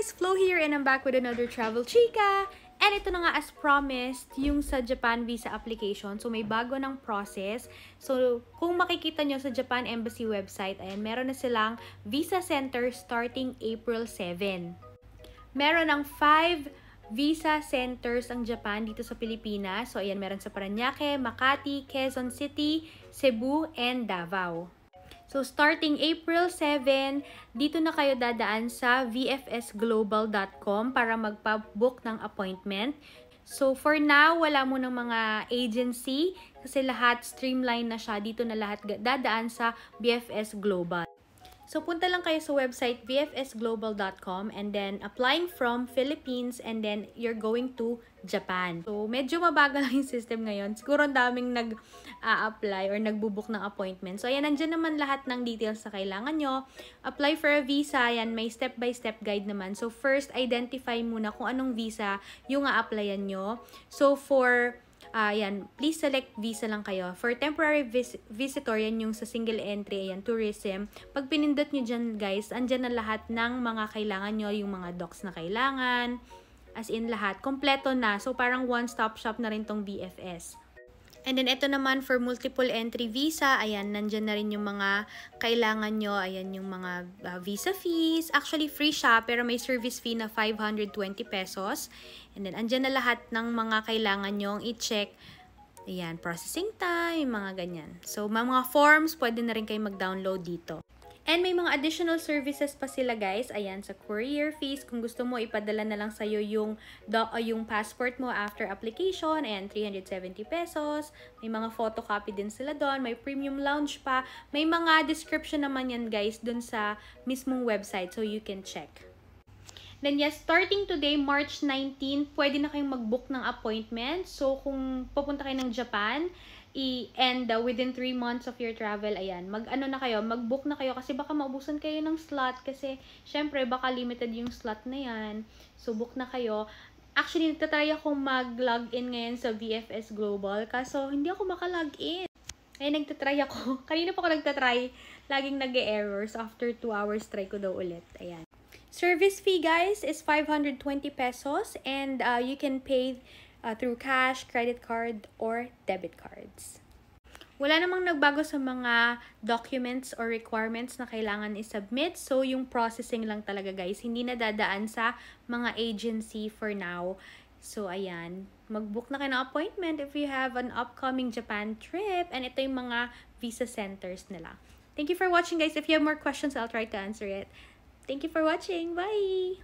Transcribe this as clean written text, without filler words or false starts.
guys! Flo here and I'm back with another travel chika! And ito na nga as promised, yung sa Japan visa application. So may bago ng process. So kung makikita nyo sa Japan Embassy website, ayan, meron na silang visa center starting April 7. Meron ng 5 visa centers ang Japan dito sa Pilipinas. So ayan, meron sa Parañaque, Makati, Quezon City, Cebu, and Davao. So, starting April 7, dito na kayo dadaan sa vfsglobal.com para magpa-book ng appointment. So, for now, wala mo ng mga agency kasi lahat streamline na siya. Dito na lahat dadaan sa VFS Global. So, punta lang kayo sa website vfsglobal.com and then applying from Philippines and then you're going to Japan. So, medyo mabagal lang yung system ngayon. Siguro ang daming nag-apply or nagbubook ng appointment. So, ayan, nandyan naman lahat ng details na kailangan nyo. Apply for a visa, ayan, may step-by-step guide naman. So, first, identify muna kung anong visa yung a-applyan nyo. So, for ayan, please select visa lang kayo. For temporary visitor, yan yung sa single entry, ayan, tourism. Pag pinindot nyo dyan, guys, andyan na lahat ng mga kailangan nyo, yung mga docs na kailangan, as in lahat, kompleto na. So, parang one-stop shop na rin tong VFS. And then, ito naman for multiple entry visa, ayan, nandyan na rin yung mga kailangan nyo, ayan, yung mga visa fees. Actually, free siya, pero may service fee na 520 pesos. And then, andyan na lahat ng mga kailangan nyo i-check. Ayan, processing time, mga ganyan. So, mga forms, pwede na rin kayo mag-download dito. And may mga additional services pa sila, guys. Ayan, sa courier fees. Kung gusto mo, ipadala na lang sa'yo yung passport mo after application. Ayan, 370 pesos. May mga photocopy din sila doon. May premium lounge pa. May mga description naman yan, guys, dun sa mismong website. So, you can check. Then, yes, starting today, March 19, pwede na kayong mag-book ng appointment. So, kung pupunta kayo ng Japan, and within 3 months of your travel, ayan, mag-book na kayo kasi baka maubusan kayo ng slot kasi syempre baka limited yung slot na yan. So book na kayo. Actually, nagtatry ako mag-login ngayon sa VFS Global kaso hindi ako maka-login. Ay, nagtatry ako. Kanina pa ako nagtatry. Laging nag-e-error. So after 2 hours, try ko daw ulit. Ayan. Service fee, guys, is 520 pesos and you can pay through cash, credit card, or debit cards. Wala namang nagbago sa mga documents or requirements na kailangan i-submit. So, yung processing lang talaga, guys. Hindi na dadaan sa mga agency for now. So, ayan. Mag-book na kayo ng appointment if you have an upcoming Japan trip. And ito yung mga visa centers nila. Thank you for watching, guys. If you have more questions, I'll try to answer it. Thank you for watching. Bye!